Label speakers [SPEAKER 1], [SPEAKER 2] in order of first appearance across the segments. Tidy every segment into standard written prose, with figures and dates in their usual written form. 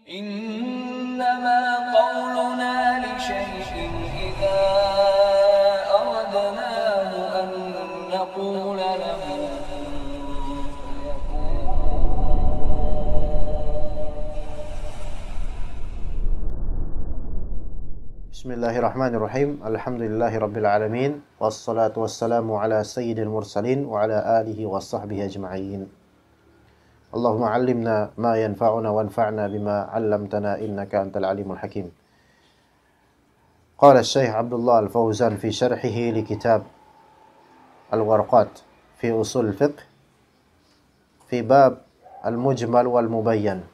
[SPEAKER 1] إنما قولنا لشيء إذا أردناه أن نقول له
[SPEAKER 2] Bismillahirrahmanirrahim. Alhamdulillahirabbil alamin. Wassalatu wassalamu ala sayyidil mursalin wa ala alihi washabbihi ajma'in. Allahumma 'allimna ma yanfa'una wanfa'na bima 'allamtana innaka antal alimul hakim. Qala Syekh Abdullah Al-Fauzan fi syarhihi li kitab Al-Warqat fi usul fiqh fi bab al-mujmal wal mubayyan.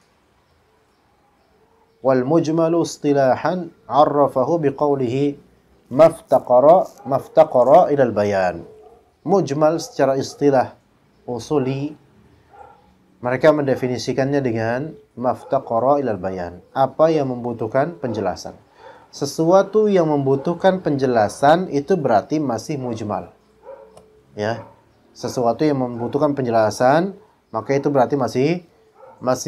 [SPEAKER 2] Wal mujmalu istilahan 'arrafahu biqaulihi maftaqara ila al-bayan. Mujmal secara istilah usuli mereka mendefinisikannya dengan maftaqara ila al-bayan, apa yang membutuhkan penjelasan. Sesuatu yang membutuhkan penjelasan itu berarti masih mujmal. Ya. Sesuatu yang membutuhkan penjelasan, maka itu berarti masih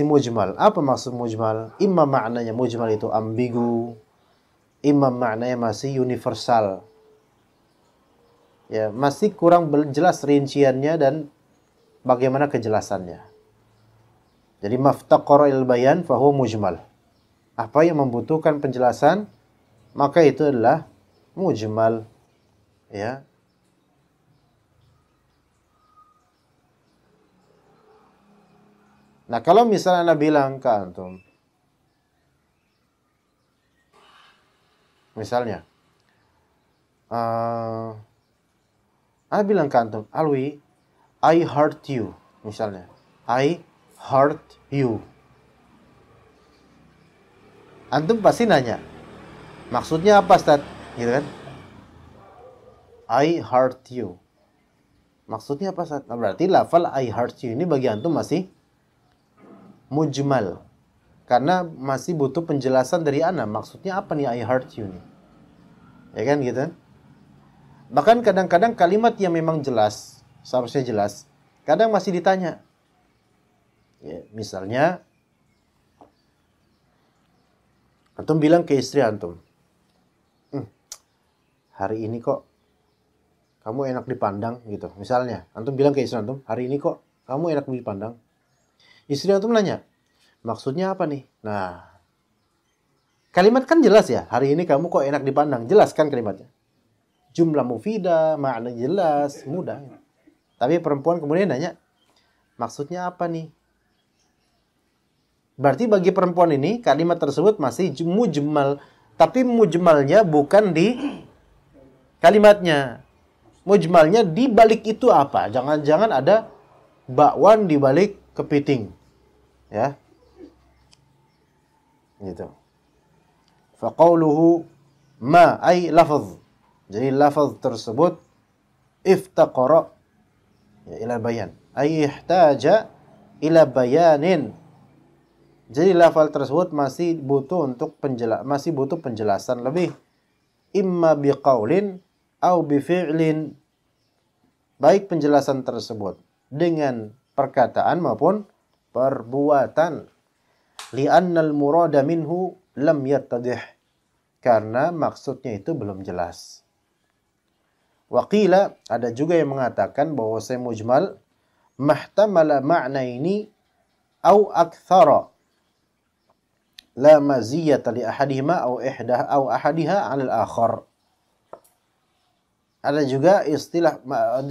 [SPEAKER 2] mujmal. Apa maksud mujmal? Imma maknanya mujmal itu ambigu, imma maknanya masih universal. Ya, masih kurang jelas rinciannya dan bagaimana kejelasannya. Jadi maftaqara ilal bayan fahuwa mujmal. Apa yang membutuhkan penjelasan, maka itu adalah mujmal. Ya. Nah, kalau misalnya Anda bilang ke antum, misalnya, Anda bilang ke antum, Alwi, I hurt you, misalnya, I hurt you. Antum pasti nanya, maksudnya apa, Ustaz? Gitu kan? I hurt you. Maksudnya apa, Ustaz? Nah, berarti lafal I hurt you ini bagi antum masih mujmal, karena masih butuh penjelasan dari ana. Maksudnya apa nih I hurt you nih? Ya kan gitu. Bahkan kadang-kadang kalimat yang memang jelas, seharusnya jelas, kadang masih ditanya. Ya, misalnya antum bilang ke istri antum, hari ini kok kamu enak dipandang gitu. Misalnya antum bilang ke istri antum, hari ini kok kamu enak dipandang. Istri antum nanya, maksudnya apa nih? Nah, kalimat kan jelas ya. Hari ini kamu kok enak dipandang. Jelas kan kalimatnya. Jumlah mufidah, makna jelas, mudah. Tapi perempuan kemudian nanya, maksudnya apa nih? Berarti bagi perempuan ini, kalimat tersebut masih mujmal. Tapi mujmalnya bukan di kalimatnya. Mujmalnya di balik itu apa? Jangan-jangan ada bakwan di balik kepiting. Ya. Gitu. Faqauluhu ma ay lafaz. Jadi lafaz tersebut iftaqara ya, ila bayan. Ay ihtaja ila bayanin. Jadi lafaz tersebut masih butuh penjelasan lebih. Imma biqaulin au bifi'lin. Baik penjelasan tersebut dengan perkataan maupun perbuatan. Li'annal murada minhu lam yattadih. Karena maksudnya itu belum jelas. Waqila, ada juga yang mengatakan bahwa saya mujmal mahtamala ma'naini au akthara. La maziyata li ahadihima au ahadiha 'ala al-akhar. Ada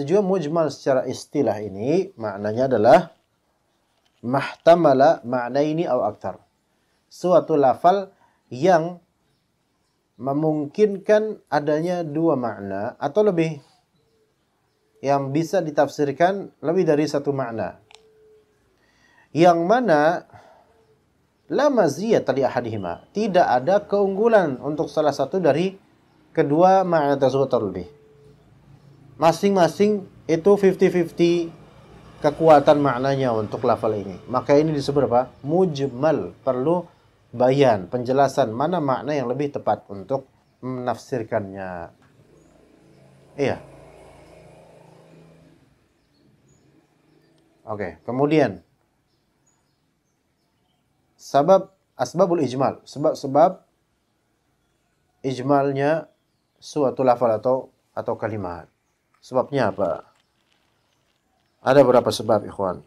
[SPEAKER 2] juga mujmal secara istilah ini maknanya adalah mahtamala ma'naini au akthar. Suatu lafal yang memungkinkan adanya dua makna atau lebih, yang bisa ditafsirkan lebih dari satu makna, yang mana la maziyata li ahadihima, tidak ada keunggulan untuk salah satu dari kedua makna tersebut terlebih. Masing-masing itu 50-50 kekuatan maknanya untuk lafal ini. Maka ini disebut apa? Mujmal. Perlu bayan, penjelasan mana makna yang lebih tepat untuk menafsirkannya. Iya. Oke, kemudian sabab asbabul ijmal, sebab-sebab ijmalnya suatu lafal atau kalimat. Sebabnya apa? Ada beberapa sebab, ikhwan.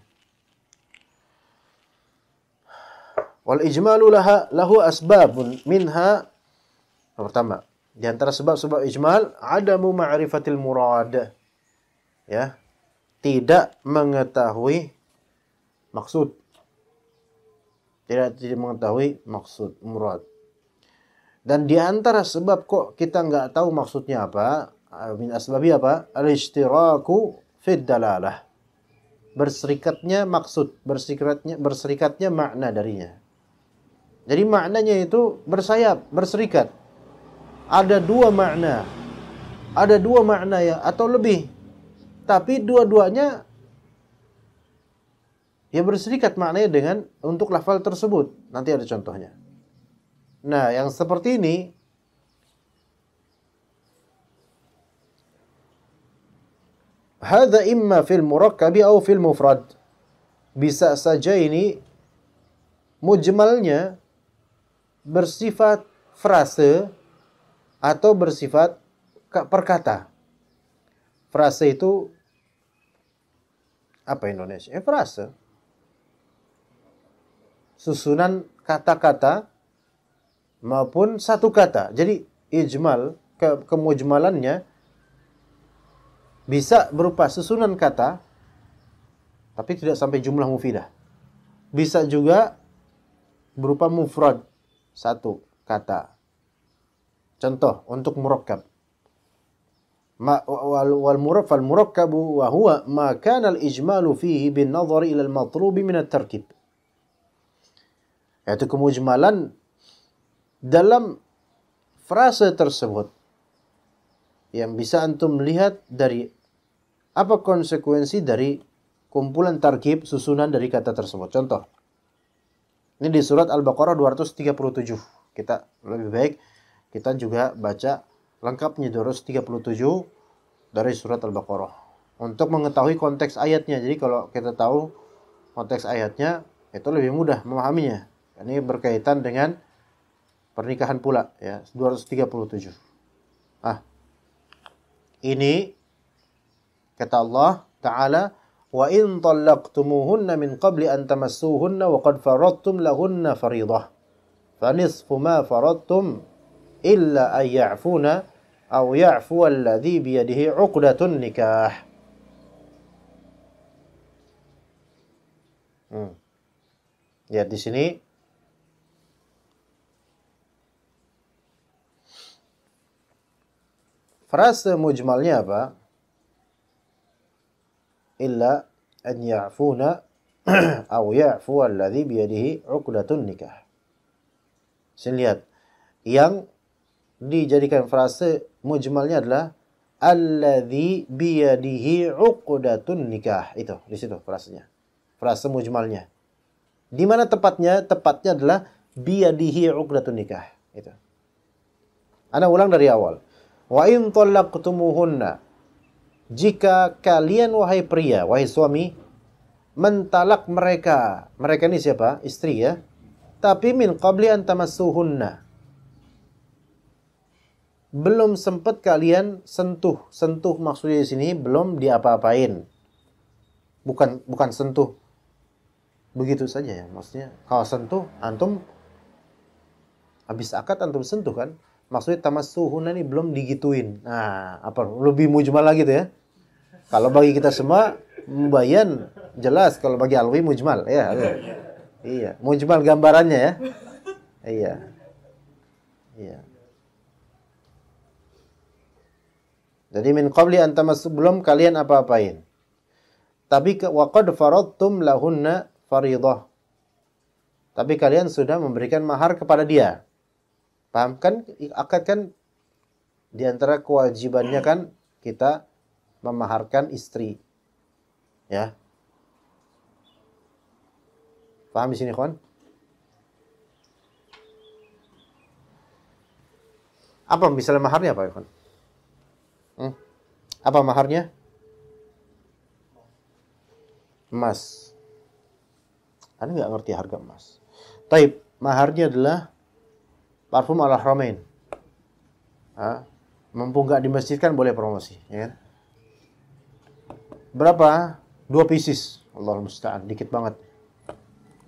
[SPEAKER 2] Wal ijmalu lahu asbabun minha. Pertama, di antara sebab-sebab ijmal, adamu ma'rifatil murad. Ya, tidak mengetahui maksud. Tidak mengetahui maksud, murad. Dan di antara sebab kok kita nggak tahu maksudnya apa, min asbabi apa? Al-ishtiraku fid dalalah. Berserikatnya maksud, berserikatnya makna darinya. Jadi maknanya itu bersayap, berserikat. Ada dua makna ya, atau lebih. Tapi dua-duanya ya berserikat maknanya dengan untuk lafal tersebut. Nanti ada contohnya. Nah, yang seperti ini hadza imma fil murakkabi atau fil mufrad. Bisa saja ini mujmalnya bersifat frase atau bersifat perkata. Frase itu apa Indonesia? Frase. Susunan kata-kata maupun satu kata. Jadi ijmal, kemujmalannya bisa berupa susunan kata tapi tidak sampai jumlah mufidah. Bisa juga berupa mufrad, satu kata. Contoh untuk murakkab. Fal murakkabu wa huwa ma kana al-ijmalu fihi bin nadhari ila al-matlubi min at-tarkib. Yaitu kemujmalan dalam frase tersebut yang bisa antum lihat dari apa konsekuensi dari kumpulan tarkib, susunan dari kata tersebut. Contoh. Ini di surat Al-Baqarah 237. Kita lebih baik kita juga baca lengkapnya 237 dari surat Al-Baqarah. Untuk mengetahui konteks ayatnya. Jadi kalau kita tahu konteks ayatnya, itu lebih mudah memahaminya. Ini berkaitan dengan pernikahan pula, ya, 237. Ini kata Allah Ta'ala, wa in talaqtumuhunna min qabli an tamassuhunna wa qad faradtum lahunna fariidah fa nisfu ma faradtum illa an ya'funa aw ya'fu alladhi bi yadihi 'uqdatun nikah. Ya, di sini frase mujmalnya apa? Illa an ya'funa aw ya'fu alladhi biyadihi 'uqdatun nikah. Saya lihat yang dijadikan frase mujmalnya adalah alladhi biyadihi 'uqdatun nikah. Itu di situ frasenya. Frase mujmalnya. Di mana tepatnya? Tepatnya adalah biyadihi 'uqdatun nikah. Itu. Ana ulang dari awal. Wa in talaqtumuhunna, jika kalian wahai pria, wahai suami, mentalak mereka. Mereka ini siapa? Istri ya. Tapi min qabli an tamassuhunna, belum sempat kalian sentuh. Sentuh maksudnya di sini belum diapa-apain. Bukan sentuh begitu saja ya. Maksudnya kalau sentuh antum habis akad antum sentuh kan? Maksudnya tamassuhunna ini belum digituin. Nah, apa lebih mujmal lagi tuh ya. Kalau bagi kita semua mubayyan jelas, kalau bagi Alwi mujmal ya. Iya, mujmal gambarannya ya. Iya. Iya. Jadi min qabli an tamassu, belum kalian apa-apain. Tapi wa qad faradtum lahunna fariidah. Tapi kalian sudah memberikan mahar kepada dia. Paham kan? Akad kan di antara kewajibannya kan kita memaharkan istri. Ya. Paham di sini, kawan? Apa misalnya maharnya apa, kawan? Apa maharnya? Emas. Anda nggak ngerti harga emas. Taib. maharnya adalah parfum Al-Haramain. Mumpung nggak dimasjidkan boleh promosi, ya kan? Berapa? 2 pieces. Allahul musta'an, dikit banget.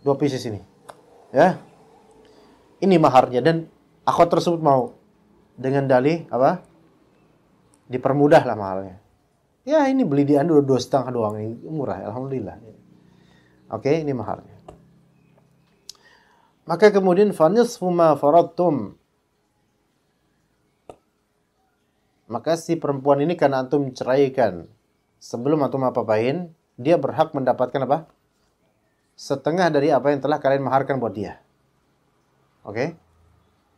[SPEAKER 2] 2 pieces ini. Ya. Ini maharnya dan akhwat tersebut mau dengan dalih apa? Dipermudah lah mahalnya. Ya, ini beli di Ando 2,5 doang, ini murah, alhamdulillah. Oke, ini maharnya. Maka kemudian fanisfu ma faradtum. Maka si perempuan ini karena antum ceraikan sebelum antum apa-apain, dia berhak mendapatkan apa? Setengah dari apa yang telah kalian maharkan buat dia. Oke?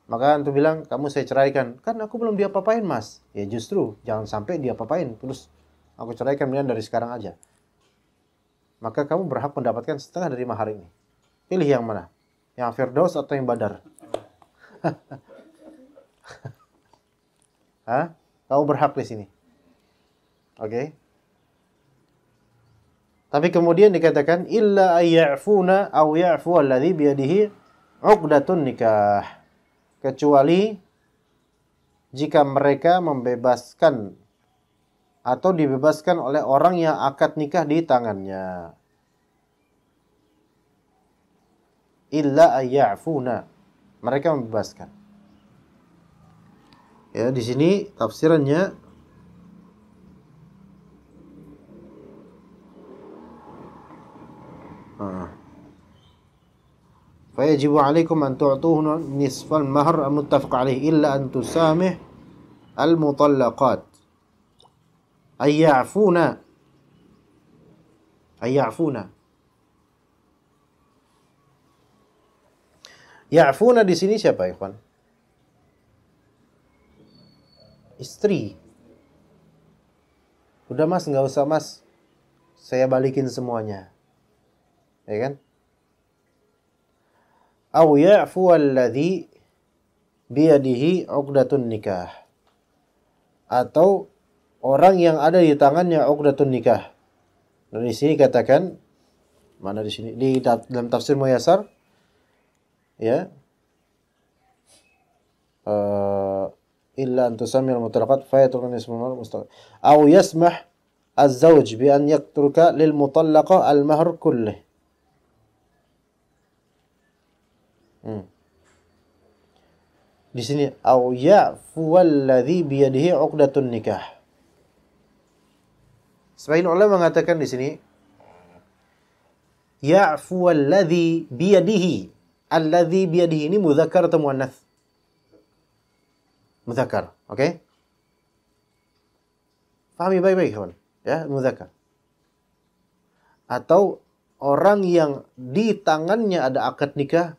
[SPEAKER 2] Maka antum bilang, kamu saya ceraikan. Kan aku belum diapa-apain, Mas. Ya justru, jangan sampai diapa-apain. Terus aku ceraikan dari sekarang aja. Maka kamu berhak mendapatkan setengah dari mahar ini. Pilih yang mana? Yang Firdaus atau yang Badar? Hah? Kamu berhak di sini. Oke? Tapi kemudian dikatakan illa ayya'funa aw ya'fu alladhi biyadihi 'uqdatun nikah. Kecuali jika mereka membebaskan atau dibebaskan oleh orang yang akad nikah di tangannya. Illa ayya'funa. Mereka membebaskan. Ya, di sini tafsirannya فيجب عليكم أن تعطوهن نصف المهر المتفق عليه إلا أن تسامح المطلقات أي يعفون يعفون di sini siapa, ikhwan? Istri. Udah Mas, nggak usah Mas, saya balikin semuanya, ya kan? Aw ya'fu alladhi biyadihi 'uqdatun nikah. Atau orang yang ada di tangannya 'uqdatun nikah. Dan di sini katakan, mana di sini? Di dalam tafsir Muyassar, ya. Illa an tusammil mutalaqat fayatrukun ismul mustaqim. Aw yasmah az-zawj bi an yatruka lil mutallaqa al-mahr kullih. Di sini aw ya'fu alladhi bi yadihi 'uqdatun nikah. Sebagian ulama mengatakan di sini ya'fu alladhi bi yadihi. Alladhi bi yadihi ini mudzakkar atau muannats? Mudzakkar, oke? Pahami baik-baik, kawan. Ya, mudzakkar. Atau orang yang di tangannya ada akad nikah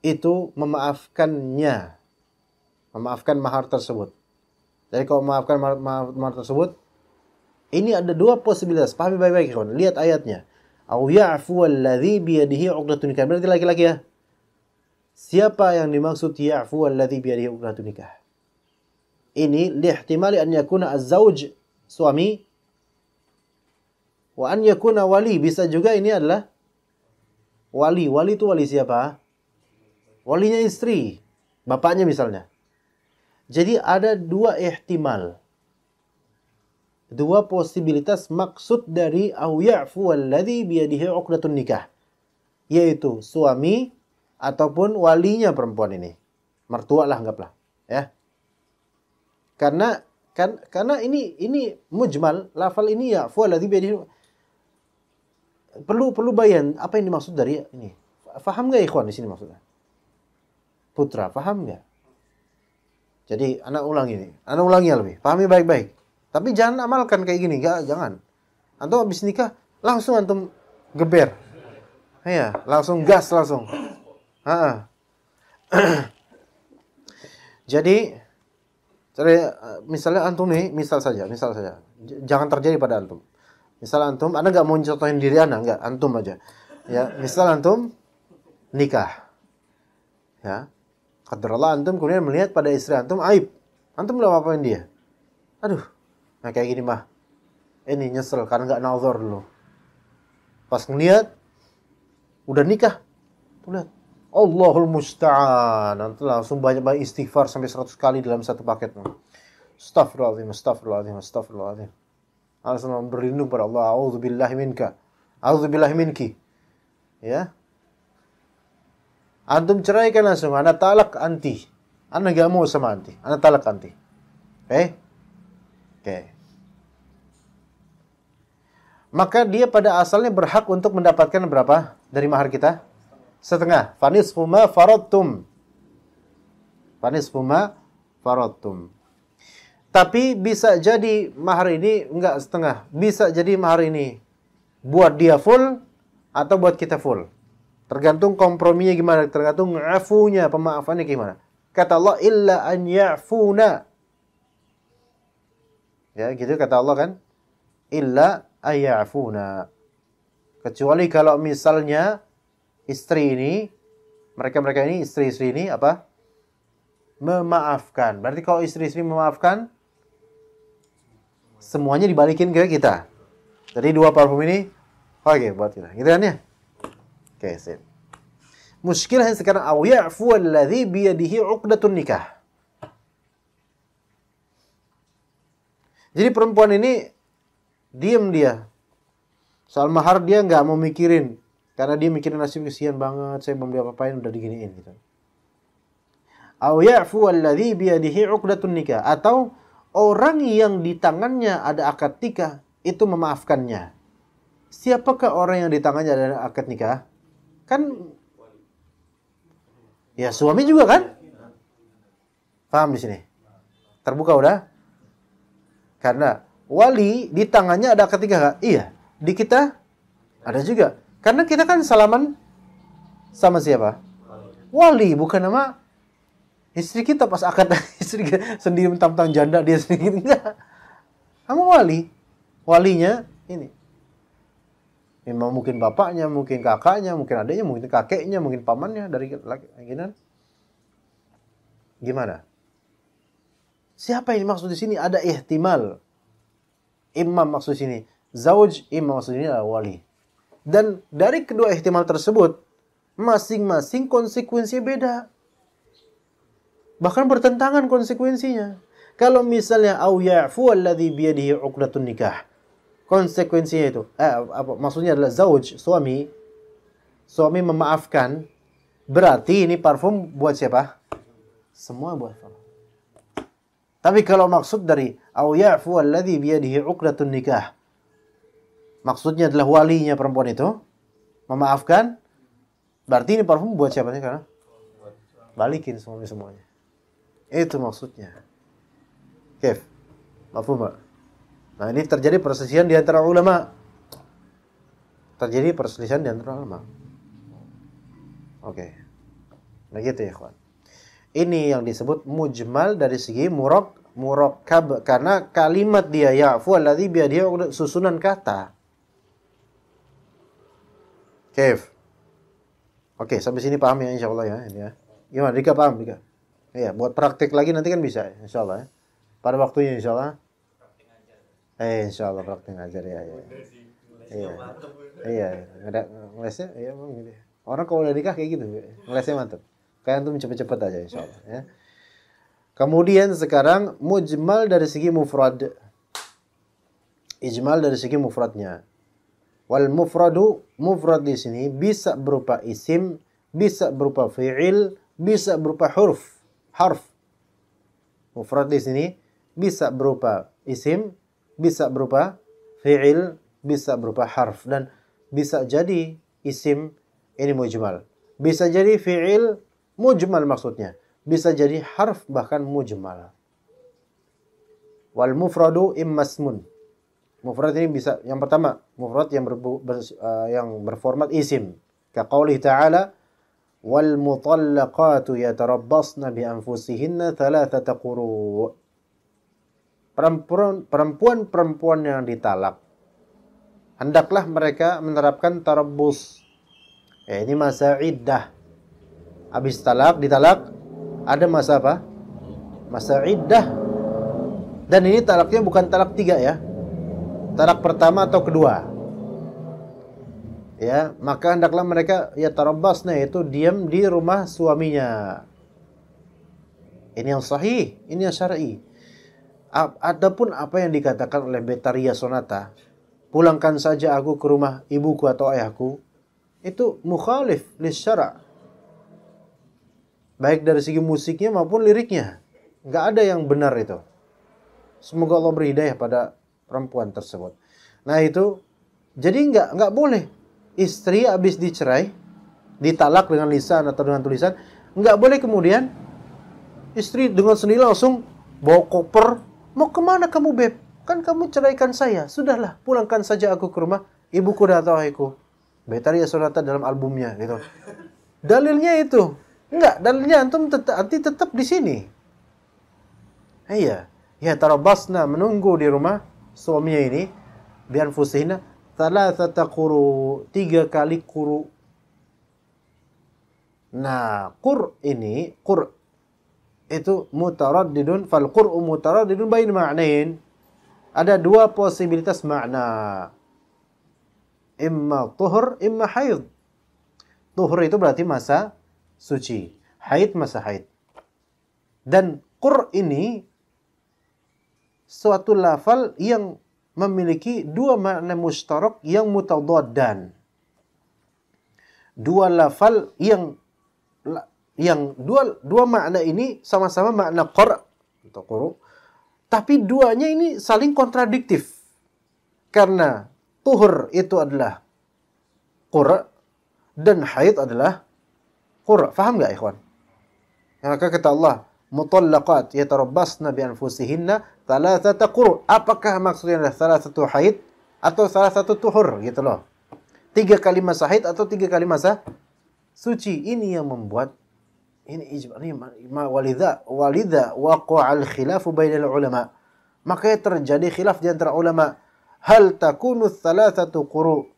[SPEAKER 2] itu memaafkannya. Memaafkan mahar tersebut. Jadi kalau memaafkan mahar tersebut, ini ada 2 posibilitas. Pahami baik-baik, kawan. Lihat ayatnya. Au ya'fu alladhi biyadihi 'uqdatun nikah. Berarti laki-laki ya. Siapa yang dimaksud ya'fu alladhi biyadihi 'uqdatun nikah? Ini lihtimali an yakuna az-zawj suami wa an yakuna wali. Bisa juga ini adalah wali. Wali itu wali siapa? Walinya istri, bapaknya misalnya. Jadi ada 2 ihtimal. 2 posibilitas maksud dari au ya'fu alladhi biyadihi 'uqdatun nikah. Yaitu suami ataupun walinya perempuan ini. Mertua lah anggaplah, ya. Karena ini mujmal, lafal ini ya fu alladhi biyadihi. Perlu bayan apa yang dimaksud dari ini. Faham enggak ikhwan di sini maksudnya? Putra, paham enggak? Jadi anak ulangi lebih. Pahami baik-baik. Tapi jangan amalkan kayak gini, jangan. Antum habis nikah langsung antum geber. Ya, langsung gas langsung. Jadi misalnya antum nih, misal saja. Jangan terjadi pada antum. Misal antum, Anda enggak mau contohin diri Anda, enggak, antum aja. Ya, misal antum nikah. Ya. Qadarullah antum kemudian melihat pada istri antum aib. Antum belum apa-apain dia. Aduh, nah kayak gini mah. Ini nyesel karena enggak nazar dulu. Pas ngeliat udah nikah, tuh lihat. Allahul musta'an. Nanti langsung banyak-banyak istighfar sampai 100 kali dalam satu paket. Astagfirullahaladzim, astagfirullahaladzim, astagfirullahaladzim. Langsung berlindung pada Allah. A'udzubillahi minka. A'udzubillahi minki. Ya. Antum ceraikan langsung. Ana talak anti. Ana gak mau sama anti. Ana talak anti. Oke? Oke. Maka dia pada asalnya berhak untuk mendapatkan berapa dari mahar kita? Setengah. Fanisfu ma faradtum. Fanisfu ma faradtum. Tapi bisa jadi mahar ini enggak setengah. Bisa jadi mahar ini buat dia full atau buat kita full. Tergantung komprominya gimana. Tergantung afunya, pemaafannya gimana. Kata Allah, illa an ya'funa. Ya, gitu kata Allah kan. Illa an ya'funa. Kecuali kalau misalnya istri ini, mereka-mereka ini, istri-istri ini apa? Memaafkan. Berarti kalau istri-istri memaafkan, semuanya dibalikin ke kita. Jadi dua parfum ini, oke, buat kita. Gitu kan ya? Oke, sip. Muskilahnya sekarang, aw ya'fu alladhi biyadihi 'uqdatun nikah. Jadi perempuan ini diam dia. Soal mahar dia nggak mau mikirin. Karena dia mikirin nasib, kesian banget, saya belum diapa-apain udah diginiin gitu. Aw ya'fu alladhi biyadihi 'uqdatun nikah, atau orang yang di tangannya ada akad nikah itu memaafkannya. Siapakah orang yang di tangannya ada akad nikah? Kan ya suami juga kan? Paham di sini? Terbuka udah? Karena wali di tangannya ada akad nikah gak? Iya. Di kita ada juga. Karena kita kan salaman sama siapa? Wali, bukan nama istri kita pas akad. Istri kita sendiri mentang-mentang janda, dia sendiri enggak. Kamu wali. Walinya ini. Memang mungkin bapaknya, mungkin kakaknya, mungkin adiknya, mungkin kakeknya, mungkin pamannya dari laki-laki. Gimana? Siapa yang maksud di sini? Ada ihtimal. Imam maksud di sini. Zauj, imam maksud di sini adalah wali. Dan dari kedua ihtimal tersebut, masing-masing konsekuensinya beda. Bahkan bertentangan konsekuensinya. Kalau misalnya au ya'fu alladhi biyadihi 'uqdatun nikah. Konsekuensinya itu maksudnya adalah zauj, suami memaafkan, berarti ini parfum buat siapa? Semua buat parfum. Tapi kalau maksud dari au ya'fu alladhi biyadihi 'uqdatun nikah, maksudnya adalah walinya perempuan itu memaafkan, berarti ini parfum buat siapa nih? Karena balikin semuanya. Itu maksudnya. Kif? Mafhum enggak? Nah, ini terjadi perselisihan di antara ulama. Oke. Nah gitu ya, ikhwan. Ini yang disebut mujmal dari segi murakkab, karena kalimat dia ya'fu alladzi biyadihi susunan kata. Kif? Oke, sampai sini paham ya insyaallah ya ini ya. Gimana? Dika paham, Dika? Iya, buat praktik lagi nanti kan bisa insyaallah ya. Pada waktunya insyaallah. Insyaallah praktik ngajar ya. Iya. Iya, ada ngelesnya ya emang gitu. Orang kalau udah nikah kayak gitu, ngelesnya mantap. Kayak antum cepet-cepet aja insyaallah ya. Kemudian sekarang mujmal dari segi mufrad. Ijmal dari segi mufradnya. Wal mufrad di sini bisa berupa isim, bisa berupa fi'il, bisa berupa harf. Mufrad di sini bisa berupa isim, bisa berupa fi'il, bisa berupa harf, dan bisa jadi isim ini mujmal. Bisa jadi fi'il mujmal maksudnya. Bisa jadi harf bahkan mujmal. Wal mufradu immasmun. Mufrad ini bisa yang pertama, mufrad yang berformat isim. Ka qaulih ta'ala wal mutallaqatu yatarabbasna bi anfusihinna thalathata quru'. Perempuan yang ditalak, hendaklah mereka menerapkan tarabbus. Ini masa iddah. Habis ditalak, ada masa apa? Masa iddah. Dan ini talaknya bukan talak 3 ya. Talak pertama atau kedua. ya, maka hendaklah mereka ya tarabbasna, yaitu diam di rumah suaminya. Ini yang sahih, ini yang syar'i. Adapun apa yang dikatakan oleh Betharia Sonata, pulangkan saja aku ke rumah ibuku atau ayahku, itu mukhalif lisyara'. Baik dari segi musiknya maupun liriknya. Nggak ada yang benar itu. Semoga Allah beri hidayah pada perempuan tersebut. Nah itu, jadi nggak boleh. Istri habis dicerai, ditalak dengan lisan atau dengan tulisan, nggak boleh kemudian istri dengan sendiri langsung bawa koper, mau kemana kamu beb? Kan kamu ceraikan saya, sudahlah pulangkan saja aku ke rumah ibuku dan atau ayahku. Betharia Sonata dalam albumnya gitu. Dalilnya itu, enggak, dalilnya antum tetap di sini. Iya, ya tarabasna, menunggu di rumah suaminya ini, biar fusihna thalathata quru, 3 kali quru. Nah, qur ini, qur itu mutaraddidun, fal qur'u mutaraddidun bain ma'nain. Ada 2 posibilitas makna. Imma tuhur, imma haid. Tuhur itu berarti masa suci. Haid masa haid. Dan qur ini suatu lafal yang memiliki 2 makna mustarak yang mutadaddan. 2 lafal yang dua makna ini sama-sama makna qur atau quru, tapi duanya ini saling kontradiktif. Karena tuhur itu adalah qur dan haid adalah qur. Faham enggak, ikhwan? Maka kata Allah, mutallaqat yatarabbasna bi anfusihinna thalathata quru. Apakah maksudnya adalah thalathatu haid atau thalathatu tuhur gitu loh. 3 kali masa haid atau 3 kali masa suci. Ini yang membuat ini ijma, walidha waqa'al khilafu bainal ulama. Maka terjadi khilaf di antara ulama. Hal takunu thalathatu quru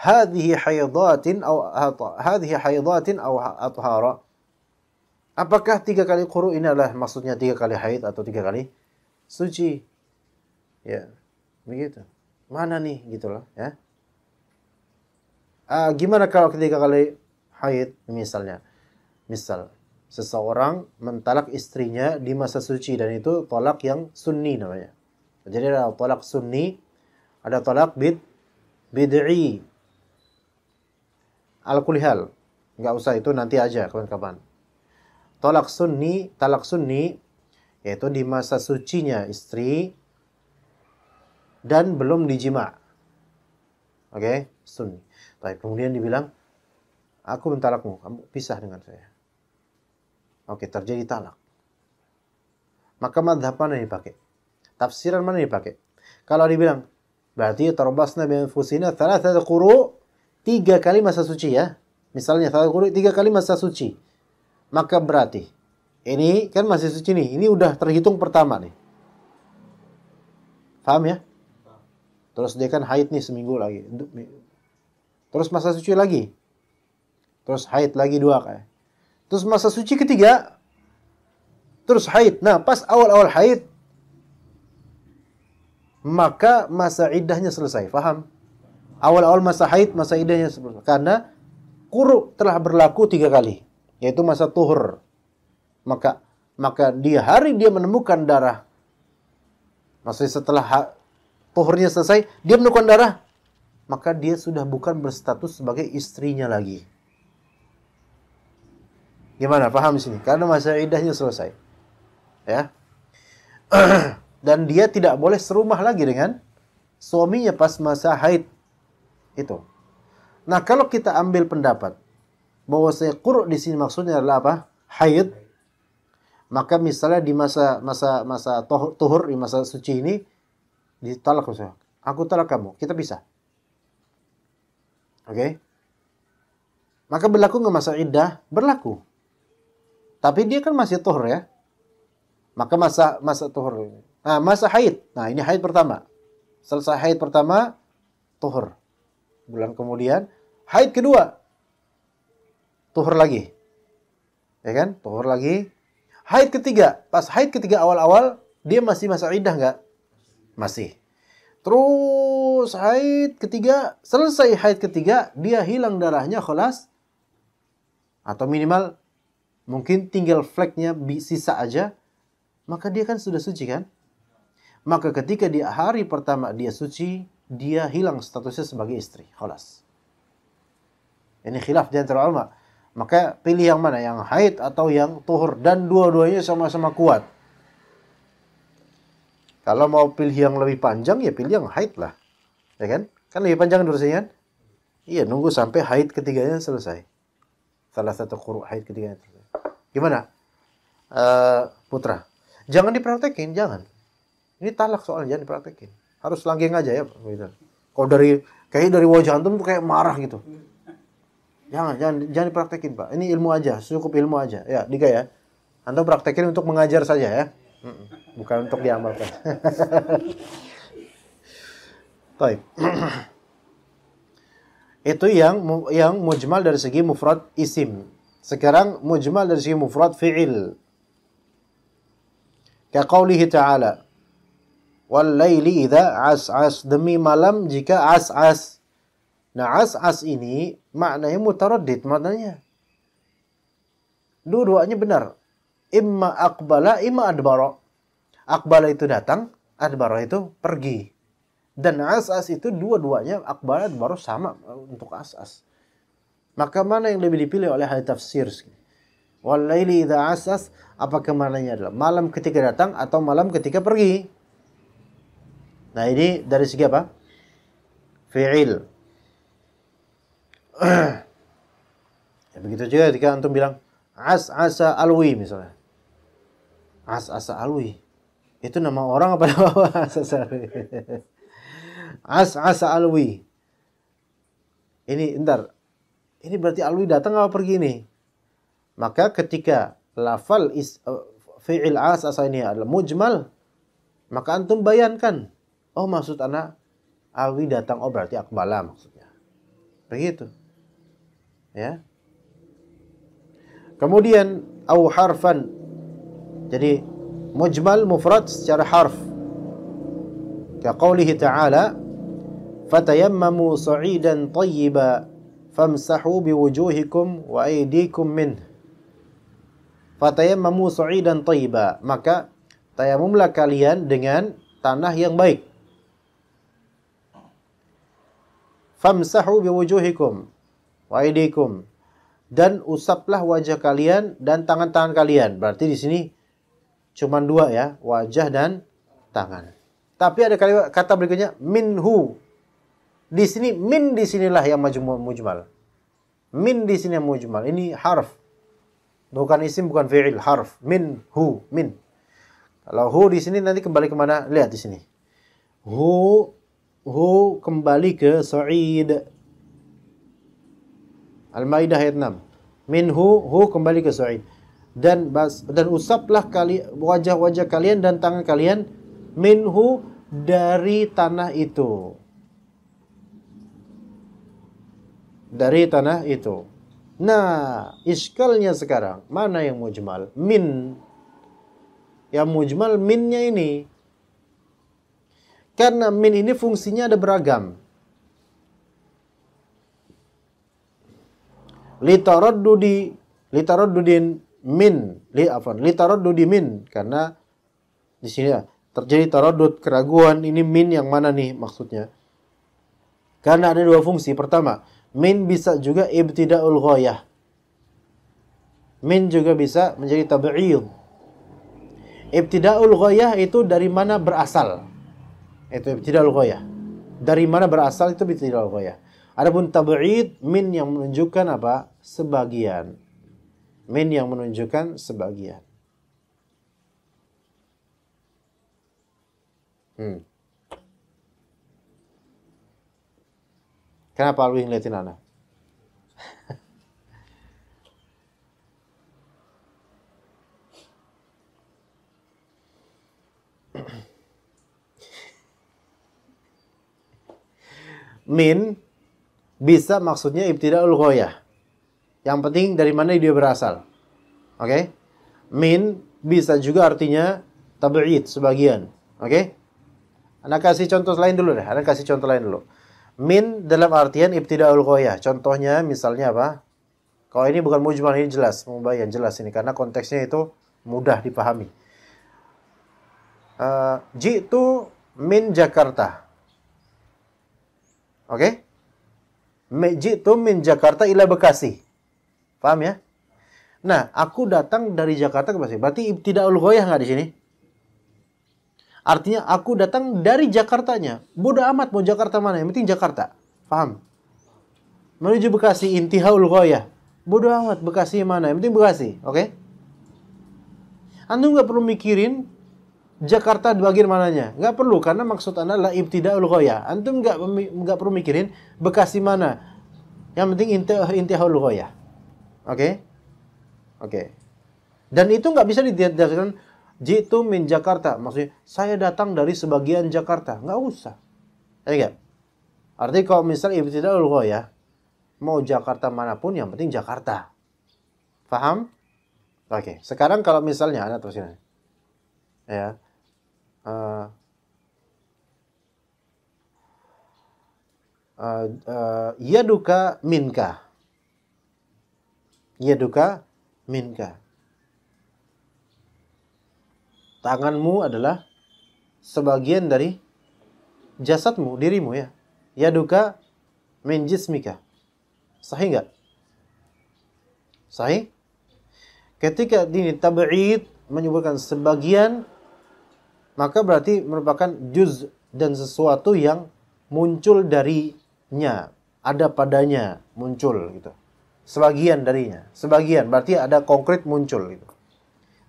[SPEAKER 2] hadhihi haidatin aw athara? Apakah 3 kali quru ini adalah maksudnya 3 kali haid atau 3 kali suci? Ya, begitu. Mana nih gitu loh, ya. Gimana kalau 3 kali haid misalnya? Misal, seseorang mentalak istrinya di masa suci dan itu talak yang sunni namanya. Jadi ada talak sunni, ada talak bid'i. Al-kulli hal, enggak usah itu nanti aja kapan-kapan. Talak sunni yaitu di masa sucinya istri dan belum dijima. Oke, sunni. Baik, kemudian dibilang, aku mentalakmu, kamu pisah dengan saya. Oke, terjadi talak. Maka madhab mana yang dipakai? Tafsiran mana yang dipakai? Kalau dibilang, berarti tarabbasna bi anfusina thalathata quru, 3 kali masa suci ya. Misalnya 3 quru 3 kali masa suci. Maka berarti ini kan masih suci nih. Ini udah terhitung pertama nih. Paham ya? Terus dia kan haid nih seminggu lagi. Terus masa suci lagi. Terus haid lagi 2 kali. Terus masa suci ketiga, terus haid. Nah, pas awal-awal haid, maka masa iddahnya selesai. Faham? Awal-awal masa haid, masa iddahnya selesai. Karena quru telah berlaku 3 kali, yaitu masa tuhur. Maka di hari dia menemukan darah, maksudnya setelah tuhurnya selesai, dia menemukan darah, maka dia sudah bukan berstatus sebagai istrinya lagi. Gimana? Paham di sini? Karena masa iddahnya selesai. Ya. Dan dia tidak boleh serumah lagi dengan suaminya pas masa haid itu. Nah, kalau kita ambil pendapat bahwa quru di sini maksudnya adalah apa? Haid. Maka misalnya di masa tuhur, di masa suci ini ditalak misalnya. Aku talak kamu, kita pisah. Oke? Maka berlaku nggak masa iddah? Berlaku. Tapi dia kan masih tuhur ya. Maka masa tuhur. Nah, masa haid. Nah, ini haid pertama. Selesai haid pertama, tuhur. Bulan kemudian, haid kedua. Tuhur lagi. Ya kan? Tuhur lagi. Haid ketiga. Pas haid ketiga awal-awal, dia masih masa iddah nggak? Masih. Terus haid ketiga, selesai haid ketiga, dia hilang darahnya khalas. Atau minimal mungkin tinggal fleknya sisa aja, maka dia kan sudah suci kan? Maka ketika di hari pertama dia suci, dia hilang statusnya sebagai istri, khalas. Ini khilaf di antara ulama. Maka pilih yang mana? Yang haid atau yang tuhur? Dan dua-duanya sama-sama kuat. Kalau mau pilih yang lebih panjang, ya pilih yang haid lah. Ya kan? Kan lebih panjang durasinya kan? Iya, nunggu sampai haid ketiganya selesai. Salah satu quru haid ketiganya selesai. Gimana? Putra. Jangan dipraktekin, jangan. Ini talak soalnya, jangan dipraktekin. Harus langgeng aja ya. Kalau kayak dari wajah antum tuh kayak marah gitu. Jangan dipraktekin, Pak. Ini ilmu aja, cukup ilmu aja. Ya, Dika ya. Antum praktekin untuk mengajar saja ya. Bukan untuk diamalkan. Baik. Itu yang mujmal dari segi mufrad isim. Sekarang mujmal dari segi mufrad fi'il. Ka qaulihi ta'ala, wal laili idza as'as, demi malam jika as'as. Nah, as'as ini maknanya mutaraddid, maknanya dua-duanya benar. Imma aqbala, imma adbara. Aqbala itu datang, adbara itu pergi. Dan as'as itu dua-duanya aqbala adbara sama untuk as'as. Maka mana yang lebih dipilih oleh ahli tafsir? Wal laili idza as'as, apakah maknanya adalah malam ketika datang atau malam ketika pergi? Nah, ini dari segi apa? Fi'il. Ya, begitu juga ketika antum bilang as'asa alwi misalnya. As'asa alwi. Itu nama orang apa nama as'asa alwi? As'asa alwi. Ini entar. Ini berarti alwi datang apa pergi nih? Maka ketika lafal fi'il as'asa ini adalah mujmal, maka antum bayankan. Oh, maksud anak alwi datang, oh berarti akbala maksudnya. Begitu. Ya. Kemudian au harfan. Jadi mujmal mufrad secara harf. Ka qaulihi ta'ala, fatayammamu sa'idan tayyiba famsahu biwujuhikum wa aydikum min. Fatayammamu sa'idan tayyiba, maka tayamumlah kalian dengan tanah yang baik. Famsahu biwujuhikum wa aydikum, dan usaplah wajah kalian dan tangan-tangan kalian. Berarti di sini cuma dua ya, wajah dan tangan. Tapi ada kata berikutnya minhu. Di sini min, di sinilah yang mujmal. Min di sini yang mujmal. Ini harf. Bukan isim, bukan fi'il, harf. Minhu, min. Kalau hu di sini nanti kembali kemana? Lihat di sini. Hu kembali ke Sa'id. Al-Maidah ayat 6. Minhu, hu kembali ke Sa'id. Dan usaplah wajah-wajah kalian dan tangan kalian minhu, dari tanah itu. Dari tanah itu. Nah, iskalnya sekarang, mana yang mujmal? Min. Yang mujmal minnya ini. Karena min ini fungsinya ada beragam. Litaraddudin min, litaraddudi min, karena di sini terjadi taraddud, keraguan, ini min yang mana nih maksudnya? Karena ada dua fungsi. Pertama, min bisa juga ibtida'ul ghayah. Min juga bisa menjadi tab'id. Ibtida'ul ghayah itu dari mana berasal? Itu ibtida'ul ghayah. Dari mana berasal itu ibtida'ul ghayah. Adapun tab'id, min yang menunjukkan apa? Sebagian. Min yang menunjukkan sebagian. Kenapa Alwi ngeliatin anak? Min bisa maksudnya ibtida'ul ghayah. Yang penting dari mana dia berasal. Oke? Min bisa juga artinya tab'id, sebagian. Oke? Anak kasih contoh lain dulu deh. Anak kasih contoh lain dulu. Min dalam artian ibtida'ul ghayah. Contohnya misalnya apa? Kalau ini bukan mujmal, ini jelas, mubayyan, jelas ini karena konteksnya itu mudah dipahami. Jitu min Jakarta. Oke? Jitu min Jakarta ila Bekasi. Paham ya? Nah, aku datang dari Jakarta ke Bekasi. Berarti ibtida'ul ghayah enggak di sini? Artinya aku datang dari Jakartanya. Bodoh amat mau Jakarta mana, yang penting Jakarta. Paham? Menuju Bekasi intihaul ghayah. Bodoh amat Bekasi mana, yang penting Bekasi. Oke? Antum nggak perlu mikirin Jakarta di bagian mananya. Nggak perlu, karena maksud Anda adalah ibtida'ul ghayah. Antum nggak perlu mikirin Bekasi mana. Yang penting intihaul ghayah. Oke? Oke. Dan itu nggak bisa didasarkan jitu min Jakarta. Maksudnya, saya datang dari sebagian Jakarta. Nggak usah. Ya nggak? Artinya kalau misalnya ibtida'ul ghayah, mau Jakarta manapun, yang penting Jakarta. Paham? Oke. Sekarang kalau misalnya, Anda terusin. Ya. Yaduka minka. Yaduka minka. Tanganmu adalah sebagian dari jasadmu, dirimu ya. Yaduka min jismika. Sahih enggak? Sahih? Ketika ini tab'id menyebutkan sebagian, maka berarti merupakan juz dan sesuatu yang muncul darinya, ada padanya, muncul gitu. Sebagian darinya, sebagian berarti ada konkret muncul gitu.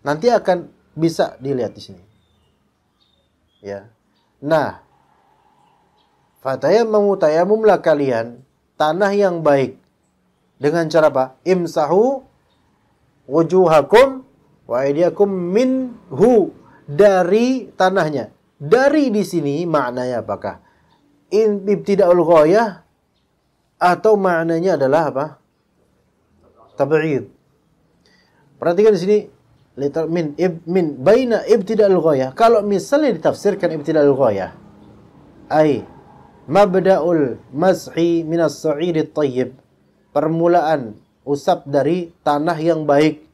[SPEAKER 2] Nanti akan bisa dilihat di sini. Ya. Nah, fatayamumlah kalian tanah yang baik dengan cara apa? Imsahu wujuhakum wa aydiyakum minhu, dari tanahnya. Dari di sini maknanya apakah? Ibtida'ul ghayah atau maknanya adalah apa? Tab'id. Perhatikan di sini letter min baina ibtida'ul ghayah. Kalau misalnya ditafsirkan ibtida'ul ghayah, ai mabda'ul mashi minas sa'idit thayyib, permulaan usap dari tanah yang baik.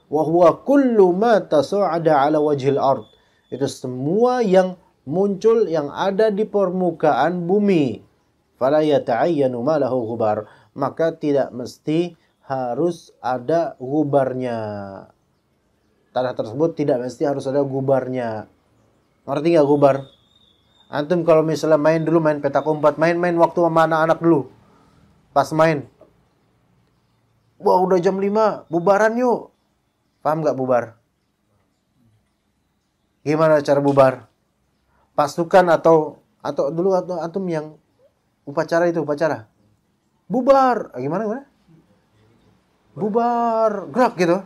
[SPEAKER 2] Wa huwa kullu ma tasa'ada 'ala wajhil ard. Itu semua yang muncul yang ada di permukaan bumi. Fala yata'ayyanu ma lahu ghubar. Maka tidak mesti harus ada gubarnya. Tanah tersebut tidak mesti harus ada gubarnya. Ngerti nggak gubar? Antum kalau misalnya main dulu, main petak umpet, main-main waktu sama anak-anak dulu. Pas main, wah udah jam 5, bubaran yuk. Paham nggak bubar? Gimana cara bubar? Pasukan atau dulu atau antum yang upacara itu, upacara. Bubar. Gimana? Bubar, gerak gitu.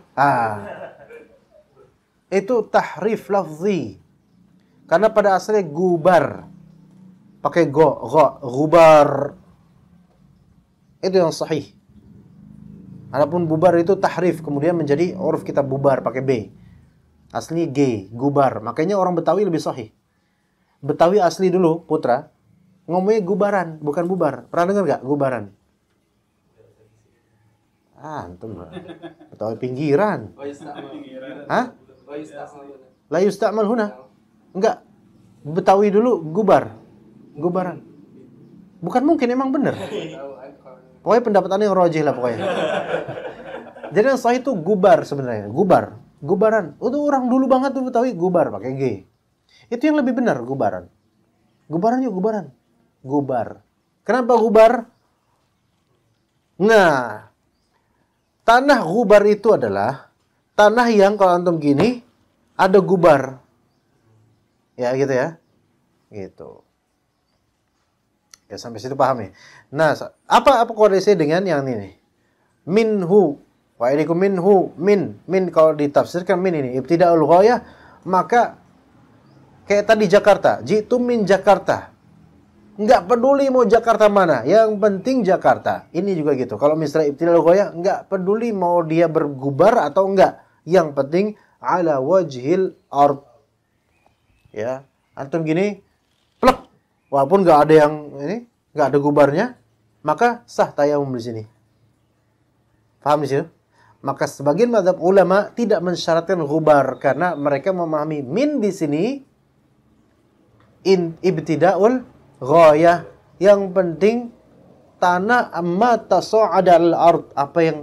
[SPEAKER 2] Itu tahrif lafzi. Karena pada asalnya gubar. Pakai gubar. Itu yang sahih. Adapun bubar itu tahrif, kemudian menjadi uruf kita bubar pakai B. Asli G, gubar. Makanya orang Betawi lebih sahih. Betawi asli dulu, Putra, ngomongnya gubaran, bukan bubar. Pernah dengar nggak gubaran? Antum Betawi pinggiran. Hah? La yusta'mal huna. Enggak. Betawi dulu gubar. Gubaran. Bukan mungkin, emang benar. Pokoknya pendapatannya yang rajih lah pokoknya. Jadi yang sahih itu gubar sebenarnya. Gubar. Gubaran. Itu orang dulu banget tuh Betawi gubar pakai G. Itu yang lebih benar, gubaran. Gubaran yuk, gubaran. Gubar. Kenapa gubar? Nah, tanah gubar itu adalah tanah yang kalau antum gini ada gubar. Ya gitu ya. Gitu. Ya sampai situ paham ya. Nah, apa koreksi dengan yang ini? Minhu wa ilaykum minhu, min kalau ditafsirkan min ini ibtida'ul ghayah, maka kayak tadi Jakarta, jitu min Jakarta. Enggak peduli mau Jakarta mana, yang penting Jakarta. Ini juga gitu. Kalau misalnya ibtida'ul ghayah, enggak peduli mau dia bergubar atau enggak. Yang penting ala wajhil ard. Ya, antum gini, plek walaupun nggak ada yang ini, nggak ada gubarnya, maka sah tayamum di sini. Paham di sini? Maka sebagian mazhab ulama tidak mensyaratkan gubar karena mereka memahami min di sini ibtida'ul ghayah. Yang penting tanah amma tasa'ada al-ard, apa yang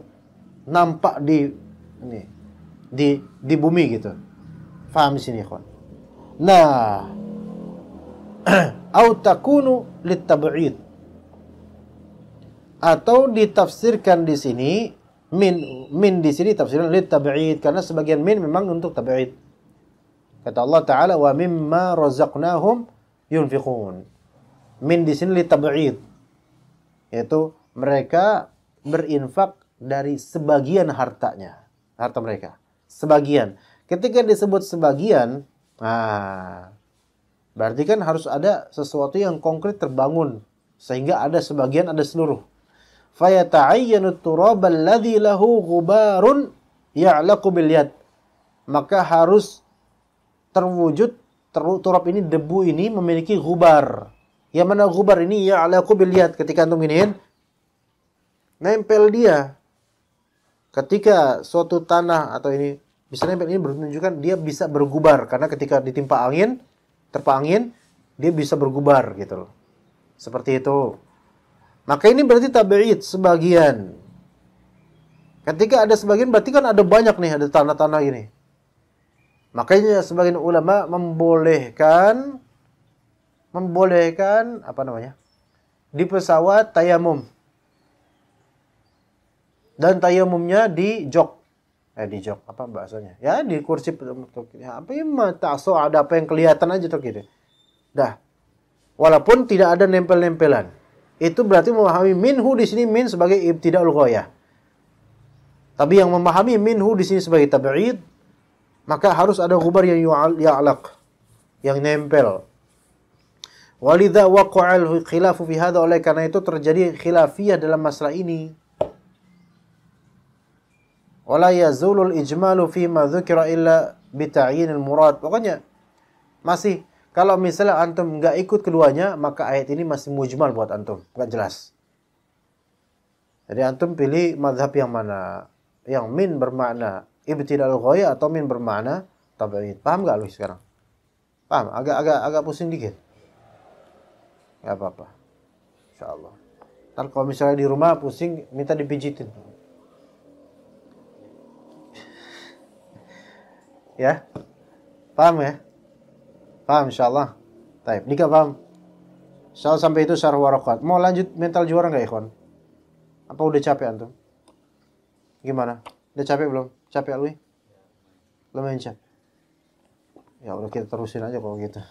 [SPEAKER 2] nampak di ini di bumi gitu. Paham di sini, ikhwan? Nah, au takunu litab'id, atau ditafsirkan di sini min di sini tafsiran litab'id karena sebagian min memang untuk tab'id. Kata Allah Ta'ala, wa mimma razaqnahum yunfiqun. Min di sini litab'id, yaitu mereka berinfak dari sebagian hartanya, harta mereka. Sebagian. Ketika disebut sebagian, berarti kan harus ada sesuatu yang konkret terbangun sehingga ada sebagian, ada seluruh. Fayata'ayyanu turab alladhi lahu ghubarun ya'laqu bil yad. Maka harus terwujud turab ini, debu ini memiliki ghubar. Yang mana ghubar ini ya'laqu bil yad, ketika antum giniin nempel dia. Ketika suatu tanah atau ini bisa nempel, ini menunjukkan dia bisa bergubar karena ketika ditimpa angin, terpa angin, dia bisa bergubar gitu loh. Seperti itu. Maka ini berarti tabi'id, sebagian. Ketika ada sebagian berarti kan ada banyak nih, ada tanah-tanah ini. Makanya sebagian ulama membolehkan apa namanya? Di pesawat tayamum. Dan tayamumnya di jok. Di jok apa bahasanya? Ya di kursi apa ya, mataso ada apa yang kelihatan aja tuh gitu. Dah. Walaupun tidak ada nempel-nempelan. Itu berarti memahami minhu di sini min sebagai ibtidaul ghayah. Tapi yang memahami minhu di sini sebagai tab'id, maka harus ada ghubar yang ya'laq, yang nempel. Walidha waqa'al khilafu fi hadha, oleh karena itu terjadi khilafiyah dalam masalah ini. Wala yazulul ijmalu fi ma dzukira illa bi ta'yinil murad. Pokoknya masih, kalau misalnya antum nggak ikut keduanya, maka ayat ini masih mujmal buat antum, nggak jelas. Jadi antum pilih mazhab yang mana? Yang min bermakna ibtidaul ghayah atau min bermakna tab'id. Paham nggak lu sekarang? Paham? Agak pusing dikit. Nggak apa-apa. Insyaallah. Ntar kalau misalnya di rumah pusing, minta dipijitin. Ya? Paham ya? Paham insyaallah. Baik, nikah paham? Insyaallah sampai itu syarah warakat. Mau lanjut mental juara enggak, ikhwan? Apa udah capek antum? Gimana? Udah capek belum? Capek lu? Lumayan capek. Ya udah, kita terusin aja kalau gitu.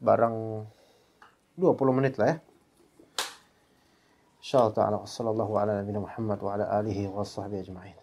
[SPEAKER 2] Barang 20 menit lah ya. Insyaallah ta'ala sallallahu ala nabiyina Muhammad wa ala alihi wa sahbihi ajma'in.